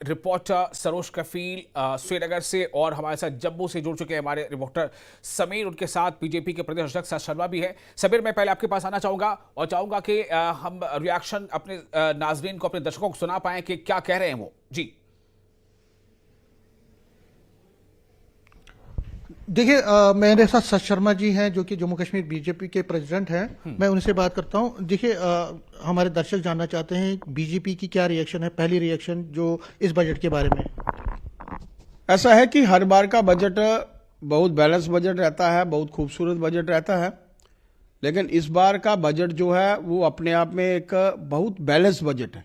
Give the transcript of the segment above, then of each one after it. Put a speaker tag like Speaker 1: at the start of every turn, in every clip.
Speaker 1: Reporter Saroj कफील श्रीनगर से और हमारे साथ जम्मू से जुड़ चुके हैं हमारे रिपोर्टर समीर, उनके साथ बीजेपी के प्रदेश अध्यक्ष शर्मा भी है। समीर, मैं पहले आपके पास आना चाहूंगा और चाहूंगा कि हम रिएक्शन अपने नाजरीन को, अपने दर्शकों को सुना पाएं कि क्या कह रहे हैं वो। जी
Speaker 2: देखिए, मेरे साथ सच शर्मा जी हैं जो कि जम्मू कश्मीर बीजेपी के प्रेसिडेंट हैं। मैं उनसे बात करता हूं। देखिए, हमारे दर्शक जानना चाहते हैं बीजेपी की क्या रिएक्शन है, पहली रिएक्शन जो इस बजट के बारे में।
Speaker 3: ऐसा है कि हर बार का बजट बहुत बैलेंस बजट रहता है, बहुत खूबसूरत बजट रहता है, लेकिन इस बार का बजट जो है वो अपने आप में एक बहुत बैलेंस बजट है।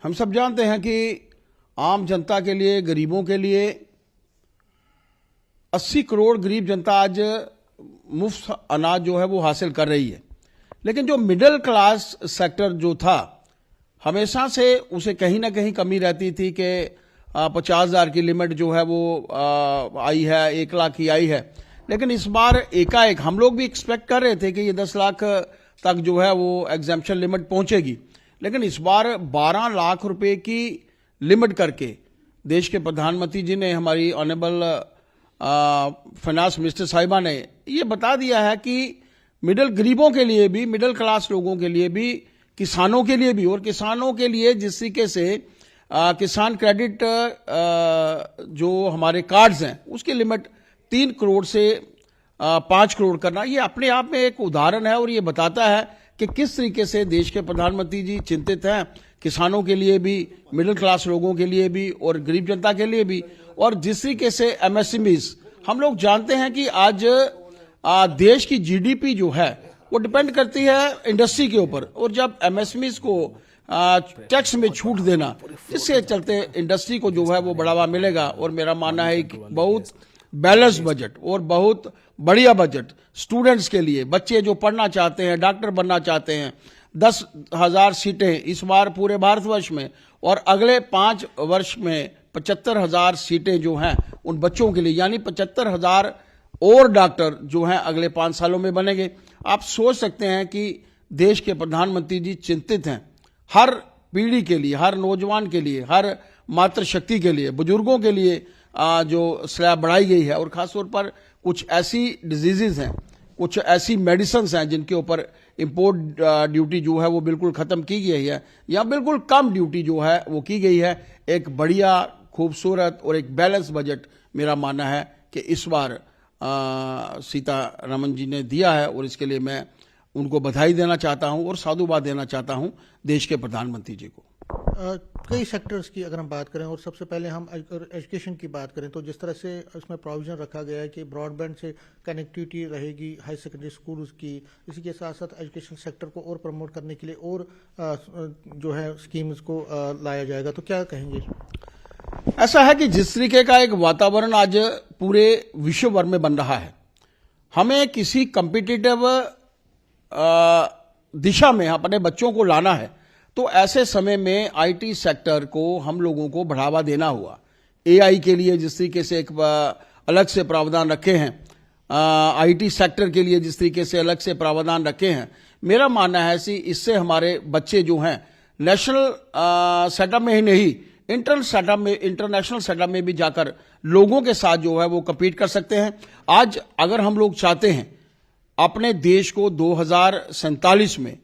Speaker 3: हम सब जानते हैं कि आम जनता के लिए, गरीबों के लिए 80 करोड़ गरीब जनता आज मुफ्त अनाज जो है वो हासिल कर रही है, लेकिन जो मिडिल क्लास सेक्टर जो था, हमेशा से उसे कहीं ना कहीं कमी रहती थी कि 50,000 की लिमिट जो है वो आई है, 1 लाख की आई है। लेकिन इस बार एकाएक हम लोग भी एक्सपेक्ट कर रहे थे कि ये 10 लाख तक जो है वो एग्जाम्पशन लिमिट पहुंचेगी, लेकिन इस बार 12 लाख रुपए की लिमिट करके देश के प्रधानमंत्री जी ने, हमारी ऑनरेबल फाइनेंस मिनिस्टर साहिबा ने ये बता दिया है कि गरीबों के लिए भी, मिडिल क्लास लोगों के लिए भी, किसानों के लिए भी, और किसानों के लिए जिस तरीके से किसान क्रेडिट जो हमारे कार्ड्स हैं उसकी लिमिट 3 करोड़ से 5 करोड़ करना, ये अपने आप में एक उदाहरण है और ये बताता है कि किस तरीके से देश के प्रधानमंत्री जी चिंतित हैं किसानों के लिए भी, मिडिल क्लास लोगों के लिए भी और गरीब जनता के लिए भी। और जिस तरीके से एमएसएमईज, हम लोग जानते हैं कि आज देश की जीडीपी जो है वो डिपेंड करती है इंडस्ट्री के ऊपर, और जब एमएसएमईज को टैक्स में छूट देना, इससे चलते इंडस्ट्री को जो है वो बढ़ावा मिलेगा। और मेरा मानना है कि बहुत बैलेंस बजट और बहुत बढ़िया बजट स्टूडेंट्स के लिए, बच्चे जो पढ़ना चाहते हैं, डॉक्टर बनना चाहते हैं, 10,000 सीटें इस बार पूरे भारतवर्ष में, और अगले 5 वर्ष में 75,000 सीटें जो हैं उन बच्चों के लिए, यानी 75,000 और डॉक्टर जो हैं अगले 5 सालों में बनेंगे। आप सोच सकते हैं कि देश के प्रधानमंत्री जी चिंतित हैं हर पीढ़ी के लिए, हर नौजवान के लिए, हर मातृशक्ति के लिए, बुजुर्गों के लिए जो स्लैब बढ़ाई गई है। और खासतौर पर कुछ ऐसी डिजीजेज हैं, कुछ ऐसी मेडिसिन हैं जिनके ऊपर इंपोर्ट ड्यूटी जो है वो बिल्कुल खत्म की गई है, या बिल्कुल कम ड्यूटी जो है वो की गई है। एक बढ़िया, खूबसूरत और एक बैलेंस बजट मेरा मानना है कि इस बार सीतारमन जी ने दिया है, और इसके लिए मैं उनको बधाई देना चाहता हूं और साधुवाद देना चाहता हूं देश के प्रधानमंत्री जी को।
Speaker 2: कई सेक्टर्स की अगर हम बात करें, और सबसे पहले हम एजुकेशन की बात करें, तो जिस तरह से उसमें प्रोविजन रखा गया है कि ब्रॉडबैंड से कनेक्टिविटी रहेगी हाई सेकेंडरी स्कूल्स की, इसी के साथ साथ एजुकेशन सेक्टर को और प्रमोट करने के लिए और जो है स्कीम्स को लाया जाएगा, तो क्या कहेंगे?
Speaker 3: ऐसा है कि जिस तरीके का एक वातावरण आज पूरे विश्व भर में बन रहा है, हमें किसी कॉम्पिटिटिव दिशा में अपने बच्चों को लाना है, तो ऐसे समय में आईटी सेक्टर को हम लोगों को बढ़ावा देना हुआ। एआई के लिए जिस तरीके से एक अलग से प्रावधान रखे हैं, आईटी सेक्टर के लिए जिस तरीके से अलग से प्रावधान रखे हैं, मेरा मानना है कि इससे हमारे बच्चे जो हैं नेशनल सेटअप में ही नहीं, इंटरनेशनल सेटअप में भी जाकर लोगों के साथ जो है वो कम्पीट कर सकते हैं। आज अगर हम लोग चाहते हैं अपने देश को 2047 में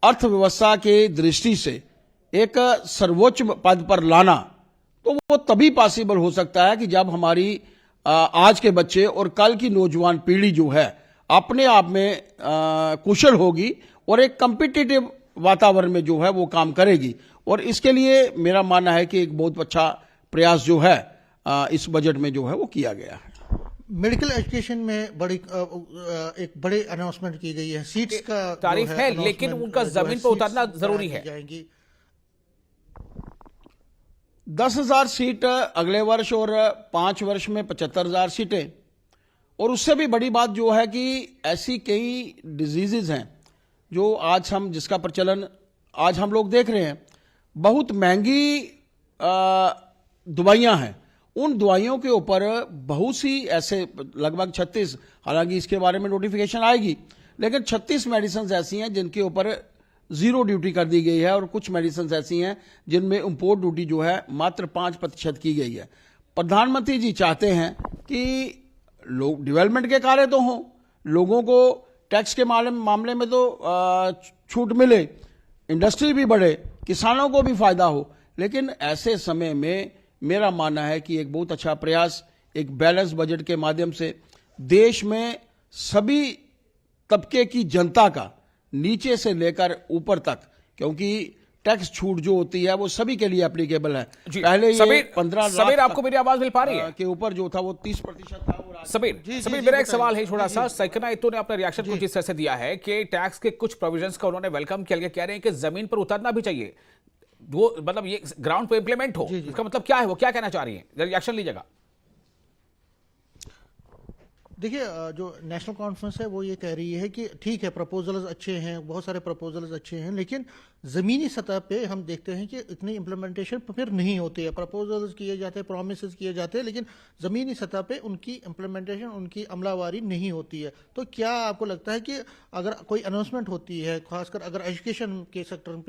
Speaker 3: अर्थव्यवस्था के दृष्टि से एक सर्वोच्च पद पर लाना, तो वो तभी पॉसिबल हो सकता है कि जब हमारी आज के बच्चे और कल की नौजवान पीढ़ी जो है अपने आप में कुशल होगी और एक कॉम्पिटिटिव वातावरण में जो है वो काम करेगी। और इसके लिए मेरा मानना है कि एक बहुत अच्छा प्रयास जो है इस बजट में जो है वो किया गया है।
Speaker 2: मेडिकल एजुकेशन में एक बड़ी अनाउंसमेंट की गई है, सीट्स का
Speaker 1: तारीफ है, लेकिन उनका जमीन पर उतारना जरूरी है।
Speaker 3: 10,000 सीट अगले वर्ष और 5 वर्ष में 75,000 सीटें। और उससे भी बड़ी बात जो है कि ऐसी कई डिजीजेज हैं जो आज हम, जिसका प्रचलन आज हम लोग देख रहे हैं, बहुत महंगी दवाइयां हैं, उन दवाइयों के ऊपर बहुत सी ऐसे लगभग 36, हालांकि इसके बारे में नोटिफिकेशन आएगी, लेकिन 36 मेडिसिन ऐसी हैं जिनके ऊपर जीरो ड्यूटी कर दी गई है और कुछ मेडिसिन ऐसी हैं जिनमें इंपोर्ट ड्यूटी जो है मात्र 5% की गई है। प्रधानमंत्री जी चाहते हैं कि लोग डेवलपमेंट के कार्य तो हों, लोगों को टैक्स के मामले में तो छूट मिले, इंडस्ट्री भी बढ़े, किसानों को भी फायदा हो। लेकिन ऐसे समय में मेरा मानना है कि एक बहुत अच्छा प्रयास एक बैलेंस बजट के माध्यम से देश में सभी तबके की जनता का, नीचे से लेकर ऊपर तक, क्योंकि टैक्स छूट जो होती है वो सभी के लिए एप्लीकेबल है। पहले ये 15 लाख
Speaker 1: आपको मेरी आवाज मिल पा रही है
Speaker 3: के ऊपर जो था वो 30% था।
Speaker 1: सबीर मेरा एक सवाल है छोटा सा। सैकना इतो ने अपने रिएक्शन कुछ इस तरह से दिया है कि टैक्स के कुछ प्रोविजंस का उन्होंने वेलकम किया, कह रहे हैं कि जमीन पर उतरना भी चाहिए, वो मतलब ये ग्राउंड पे इंप्लीमेंट हो। इसका मतलब क्या है, वो क्या कहना चाह रही है, रिएक्शन लीजिएगा।
Speaker 2: देखिए, जो नेशनल कॉन्फ्रेंस है वो ये कह रही है कि ठीक है, प्रपोजल्स अच्छे हैं, बहुत सारे प्रपोजल्स अच्छे हैं, लेकिन ज़मीनी सतह पे हम देखते हैं कि इतनी इम्प्लीमेंटेशन फिर नहीं होती है। प्रपोजल्स किए जाते हैं, प्रोमिसेस किए जाते हैं, लेकिन ज़मीनी सतह पे उनकी इम्प्लीमेंटेशन, उनकी अमलावारी नहीं होती है। तो क्या आपको लगता है कि अगर कोई अनाउंसमेंट होती है, खासकर अगर एजुकेशन के सेक्टर में,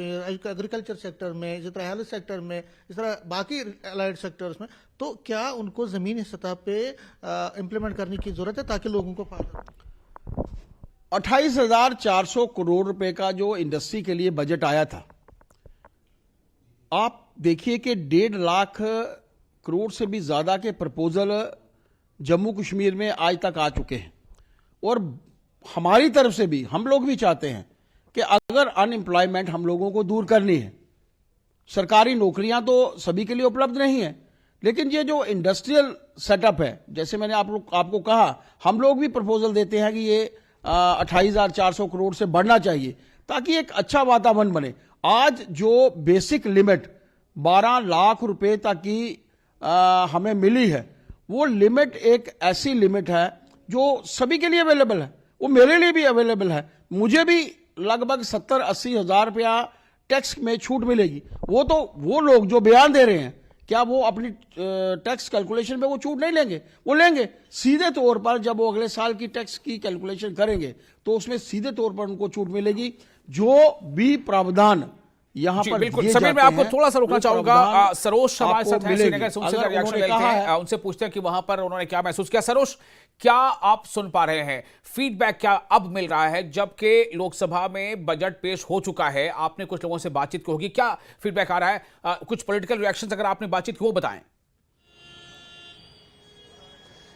Speaker 2: एग्रीकल्चर सेक्टर में, इसी तरह हेल्थ सेक्टर में, इस तरह बाकी अलाइड सेक्टर्स में, तो क्या उनको ज़मीनी सतह पे इम्प्लीमेंट करने की ज़रूरत है ताकि लोगों को फायदा?
Speaker 3: 28,400 करोड़ रुपए का जो इंडस्ट्री के लिए बजट आया था, आप देखिए कि 1.5 लाख करोड़ से भी ज्यादा के प्रपोजल जम्मू कश्मीर में आज तक आ चुके हैं। और हमारी तरफ से भी हम लोग भी चाहते हैं कि अगर अनएम्प्लॉयमेंट हम लोगों को दूर करनी है, सरकारी नौकरियां तो सभी के लिए उपलब्ध नहीं है, लेकिन ये जो इंडस्ट्रियल सेटअप है, जैसे मैंने आपको कहा, हम लोग भी प्रपोजल देते हैं कि ये 28,400 करोड़ से बढ़ना चाहिए ताकि एक अच्छा वातावरण बने। आज जो बेसिक लिमिट 12 लाख रुपए तक की हमें मिली है, वो लिमिट एक ऐसी लिमिट है जो सभी के लिए अवेलेबल है, वो मेरे लिए भी अवेलेबल है। मुझे भी लगभग 70-80 हजार रुपया टैक्स में छूट मिलेगी। वो तो वो लोग जो बयान दे रहे हैं, क्या वो अपनी टैक्स कैलकुलेशन में वो छूट नहीं लेंगे? वो लेंगे सीधे तौर पर। जब वो अगले साल की टैक्स की कैलकुलेशन करेंगे तो उसमें सीधे तौर पर उनको छूट मिलेगी। जो भी प्रावधान यहाँ पर
Speaker 1: बिल्कुल। सबीर, मैं आपको थोड़ा सा रोकना चाहूंगा। सरोज हमारे साथ हैं श्रीनगर से, उनसे रिएक्शन लेते हैं, उनसे पूछते हैं कि वहां पर उन्होंने क्या महसूस किया। सरोज, क्या आप सुन पा रहे हैं, फीडबैक क्या अब मिल रहा है जबकि लोकसभा में बजट पेश हो चुका है? आपने कुछ लोगों से बातचीत की होगी, क्या फीडबैक आ रहा है? कुछ पॉलिटिकल रिएक्शंस अगर आपने बातचीत की वो बताएं।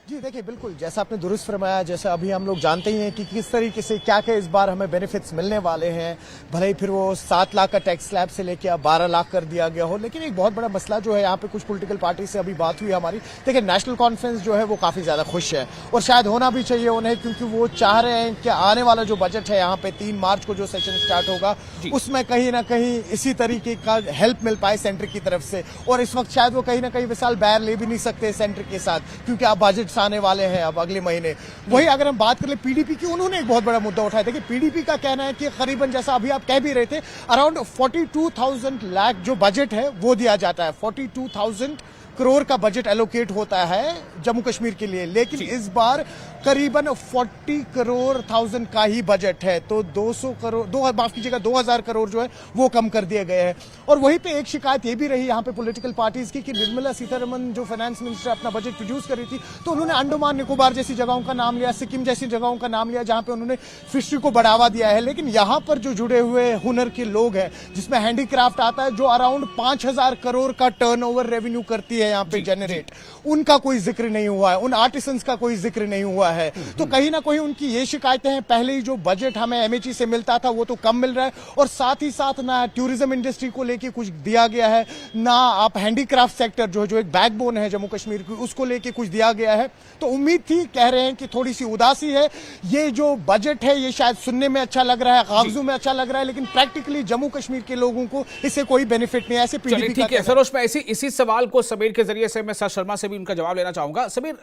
Speaker 4: जी देखिए, बिल्कुल जैसा आपने दुरुस्त फरमाया, जैसा अभी हम लोग जानते ही हैं कि किस तरीके से क्या क्या इस बार हमें बेनिफिट्स मिलने वाले हैं। भले ही फिर वो 7 लाख का टैक्स स्लैब से लेके अब 12 लाख कर दिया गया हो, लेकिन एक बहुत बड़ा मसला जो है, यहाँ पे कुछ पॉलिटिकल पार्टी से अभी बात हुई हमारी। देखिए, नेशनल कॉन्फ्रेंस जो है वो काफी ज्यादा खुश है और शायद होना भी चाहिए उन्हें, क्योंकि वो चाह रहे हैं कि आने वाला जो बजट है यहाँ पे 3 मार्च को जो सेशन स्टार्ट होगा, उसमें कहीं ना कहीं इसी तरीके का हेल्प मिल पाए सेंटर की तरफ से। और इस वक्त शायद वो कहीं ना कहीं विशाल बैर ले भी नहीं सकते सेंटर के साथ, क्योंकि अब बजट आने वाले हैं अगले महीने। वही अगर हम बात कर ले पीडीपी की, उन्होंने एक बहुत बड़ा मुद्दा उठाया। देखिए, पीडीपी का कहना है कि करीबन, जैसा अभी आप कह भी रहे थे, अराउंड 42,000 लाख जो बजट है वो दिया जाता है। 42,000 करोड़ का बजट एलोकेट होता है जम्मू कश्मीर के लिए, लेकिन इस बार करीबन 40 करोड़ का ही बजट है। तो 2,000 करोड़ जो है वो कम कर दिए गए हैं। और वहीं पे एक शिकायत ये भी रही यहाँ पे पॉलिटिकल पार्टीज की कि निर्मला सीतारमण जो फाइनेंस मिनिस्टर अपना बजट प्रोड्यूस कर रही थी, तो उन्होंने अंडमान निकोबार जैसी जगहों का नाम लिया, सिक्किम जैसी जगहों का नाम लिया, जहां पे उन्होंने फिशरी को बढ़ावा दिया है। लेकिन यहाँ पर जो जुड़े हुए हुनर के लोग हैं, जिसमें हैंडीक्राफ्ट आता है, जो अराउंड 5,000 करोड़ का टर्नओवर रेवेन्यू करती है यहाँ पे जनरेट, उनका कोई जिक्र नहीं हुआ है, उन आर्टिसंस का कोई जिक्र नहीं हुआ है। तो कहीं ना कहीं उनकी ये शिकायतें हैं। पहले ही जो बजट हमें एमएचई से मिलता था वो तो कम मिल रहा है, और साथ ही साथ ना टूरिज्म इंडस्ट्री को लेके कुछ दिया गया है, ना आप हैंडीक्राफ्ट सेक्टर जो एक बैकबोन है जम्मू कश्मीर की, उसको लेके कुछ दिया गया है। तो उम्मीद थी, कह रहे हैं कि थोड़ी सी उदासी है। ये जो बजट है ये शायद सुनने में अच्छा लग रहा है, कागजों में अच्छा लग रहा है, लेकिन प्रैक्टिकली जम्मू कश्मीर के लोगों को इससे कोई बेनिफिट नहीं है। ऐसे पीडीपी
Speaker 1: ठीक है सरोज, मैं इसी सवाल को सबीर के जरिए से मैं सर शर्मा से भी उनका जवाब लेना चाहूंगा। सबीर,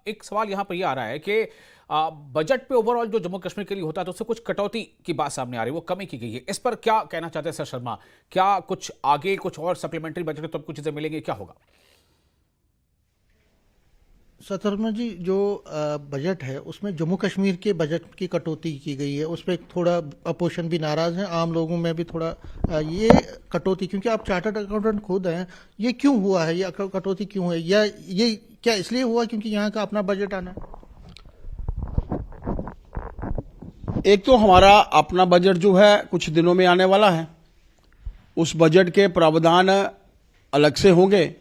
Speaker 1: एक सवाल यहां पर यह आ रहा है कि बजट पे ओवरऑल जो जम्मू कश्मीर के लिए होता है तो उससे कुछ कटौती की बात सामने आ रही है, वो कमी की गई है। इस पर क्या कहना चाहते हैं सर शर्मा? क्या कुछ आगे कुछ और सप्लीमेंट्री बजट तो कुछ चीजें मिलेंगी, क्या होगा?
Speaker 2: शत्रुघ्न जी, जो बजट है उसमें जम्मू कश्मीर के बजट की कटौती की गई है, उस पर थोड़ा अपोजिशन भी नाराज है, आम लोगों में भी थोड़ा ये कटौती, क्योंकि आप चार्टर्ड अकाउंटेंट खुद हैं, ये क्यों हुआ है, ये कटौती क्यों है, या ये क्या इसलिए हुआ क्योंकि यहाँ का अपना बजट आना है?
Speaker 3: एक तो हमारा अपना बजट जो है कुछ दिनों में आने वाला है, उस बजट के प्रावधान अलग से होंगे,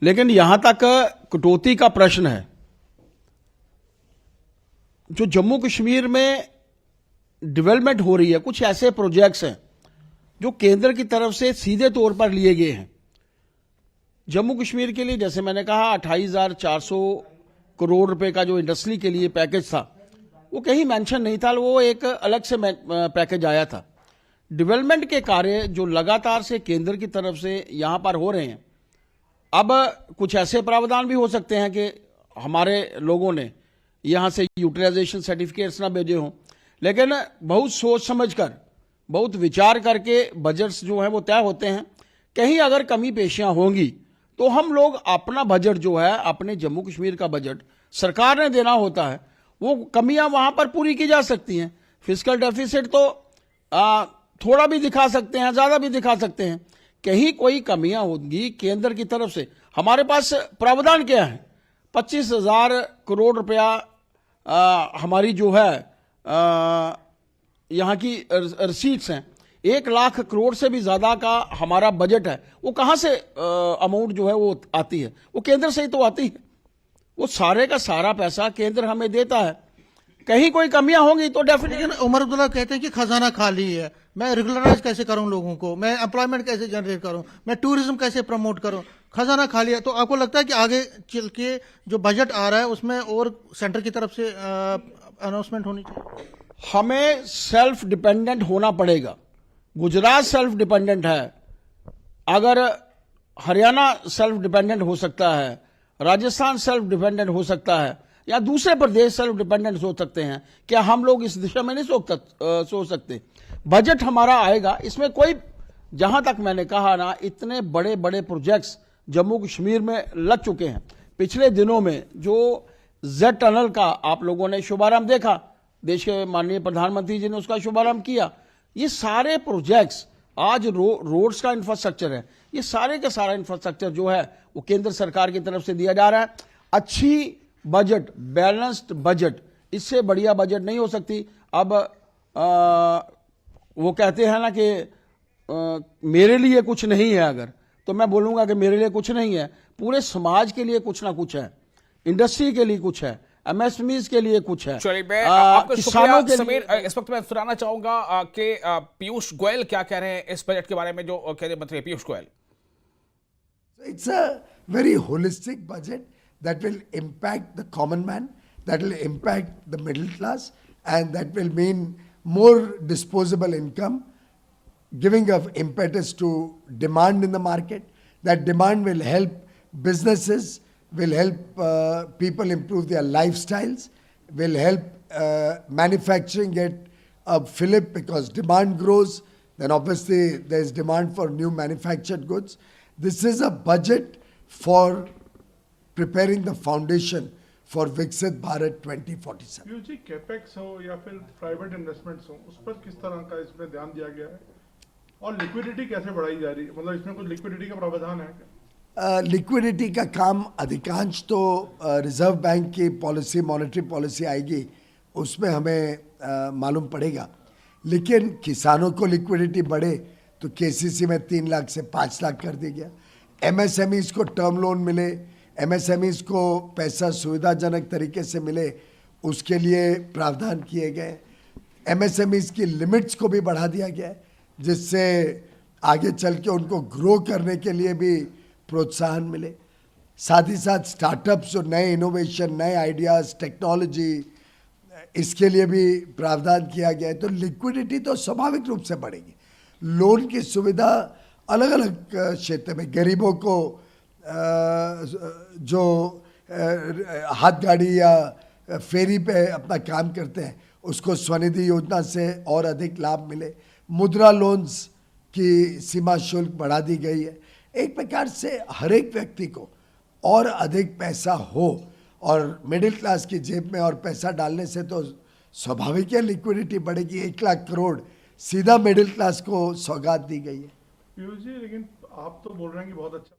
Speaker 3: लेकिन यहां तक कटौती का प्रश्न है। जो जम्मू कश्मीर में डेवलपमेंट हो रही है, कुछ ऐसे प्रोजेक्ट्स हैं जो केंद्र की तरफ से सीधे तौर पर लिए गए हैं। जम्मू कश्मीर के लिए जैसे मैंने कहा 28,400 करोड़ रुपए का जो इंडस्ट्री के लिए पैकेज था, वो कहीं मेंशन नहीं था, वो एक अलग से पैकेज आया था। डेवलपमेंट के कार्य जो लगातार से केंद्र की तरफ से यहां पर हो रहे हैं, अब कुछ ऐसे प्रावधान भी हो सकते हैं कि हमारे लोगों ने यहां से यूटिलाइजेशन सर्टिफिकेट्स ना भेजे हों, लेकिन बहुत सोच समझकर, बहुत विचार करके बजट्स जो है वो तय होते हैं। कहीं अगर कमी पेशियां होंगी तो हम लोग अपना बजट जो है, अपने जम्मू कश्मीर का बजट सरकार ने देना होता है, वो कमियां वहां पर पूरी की जा सकती हैं। फिस्कल डेफिसिट तो थोड़ा भी दिखा सकते हैं, ज्यादा भी दिखा सकते हैं। कहीं कोई कमियां होंगी केंद्र की तरफ से, हमारे पास प्रावधान क्या है, 25,000 करोड़ रुपया हमारी जो है यहाँ की रसीट्स हैं, 1 लाख करोड़ से भी ज्यादा का हमारा बजट है। वो कहां से अमाउंट जो है वो आती है, वो केंद्र से ही तो आती है। वो सारे का सारा पैसा केंद्र हमें देता है। कहीं कोई कमियां होंगी तो डेफिनेटली।
Speaker 2: लेकिन उमर अब्दुल्ला कहते हैं कि खजाना खाली है, मैं रेगुलराइज कैसे करूं लोगों को, मैं एम्प्लॉयमेंट कैसे जनरेट करूं, मैं टूरिज्म कैसे प्रमोट करूं, खजाना खाली है। तो आपको लगता है कि आगे चल के जो बजट आ रहा है उसमें और सेंटर की तरफ से अनाउंसमेंट होनी चाहिए?
Speaker 3: हमें सेल्फ डिपेंडेंट होना पड़ेगा। गुजरात सेल्फ डिपेंडेंट है, अगर हरियाणा सेल्फ डिपेंडेंट हो सकता है, राजस्थान सेल्फ डिपेंडेंट हो सकता है, या दूसरे प्रदेश सेल्फ डिपेंडेंट हो सकते हैं, क्या हम लोग इस दिशा में नहीं सोच सकते? बजट हमारा आएगा, इसमें कोई, जहां तक मैंने कहा ना, इतने बड़े बड़े प्रोजेक्ट्स जम्मू कश्मीर में लग चुके हैं। पिछले दिनों में जो जेड टनल का आप लोगों ने शुभारंभ देखा, देश के माननीय प्रधानमंत्री जी ने उसका शुभारंभ किया। ये सारे प्रोजेक्ट्स आज रोड्स का इंफ्रास्ट्रक्चर है, ये सारे का सारा इंफ्रास्ट्रक्चर जो है वो केंद्र सरकार की तरफ से दिया जा रहा है। अच्छी बजट, बैलेंस्ड बजट, इससे बढ़िया बजट नहीं हो सकती। अब वो कहते हैं ना कि मेरे लिए कुछ नहीं है, अगर तो मैं बोलूंगा कि मेरे लिए कुछ नहीं है, पूरे समाज के लिए कुछ ना कुछ है, इंडस्ट्री के लिए कुछ है, एमएसएमईज के लिए कुछ है।
Speaker 1: चलिए, मैं आपका
Speaker 3: किसानों
Speaker 1: शुक्रिया
Speaker 3: के
Speaker 1: समीर। इस वक्त मैं सुनाना चाहूंगा कि पीयूष गोयल क्या कह रहे हैं इस बजट के बारे में, जो केंद्रीय मंत्री Piyush Goyal.
Speaker 5: It's a very holistic budget that will impact the common man, that will impact the middle class, and that will mean more disposable income, giving of impetus to demand in the market. That demand will help businesses, will help people improve their lifestyles, will help manufacturing get a fillip because demand grows. Then obviously there is demand for new manufactured goods. This is a budget for preparing the foundation for Viksit Bharat 2047.
Speaker 6: Piyush ji, capex हो या फिर private investments हो, उस पर किस तरह का इसमें ध्यान दिया गया है, और लिक्विडिटी कैसे बढ़ाई जा रही है? मतलब इसमें कुछ लिक्विडिटी का प्रावधान है क्या?
Speaker 5: लिक्विडिटी का काम अधिकांश तो रिजर्व बैंक की पॉलिसी, मॉनेटरी पॉलिसी आएगी, उसमें हमें मालूम पड़ेगा। लेकिन किसानों को लिक्विडिटी बढ़े तो केसीसी में 3 लाख से 5 लाख कर दिया गया। एमएसएमईज को टर्म लोन मिले, एमएसएमईज को पैसा सुविधाजनक तरीके से मिले, उसके लिए प्रावधान किए गए। एमएसएमईज की लिमिट्स को भी बढ़ा दिया गया है, जिससे आगे चल के उनको ग्रो करने के लिए भी प्रोत्साहन मिले। साथ ही साथ स्टार्टअप्स और नए इनोवेशन, नए आइडियाज़, टेक्नोलॉजी, इसके लिए भी प्रावधान किया गया है। तो लिक्विडिटी तो स्वाभाविक रूप से बढ़ेगी। लोन की सुविधा अलग अलग क्षेत्र में, गरीबों को जो हाथ गाड़ी या फेरी पे अपना काम करते हैं, उसको स्वनिधि योजना से और अधिक लाभ मिले। मुद्रा लोन्स की सीमा शुल्क बढ़ा दी गई है। एक प्रकार से हर एक व्यक्ति को और अधिक पैसा हो और मिडिल क्लास की जेब में और पैसा डालने से तो स्वाभाविक है लिक्विडिटी बढ़ेगी। 1 लाख करोड़ सीधा मिडिल क्लास को सौगात दी गई है।
Speaker 6: पीयूष जी, लेकिन आप तो बोल रहे हैं कि बहुत अच्छा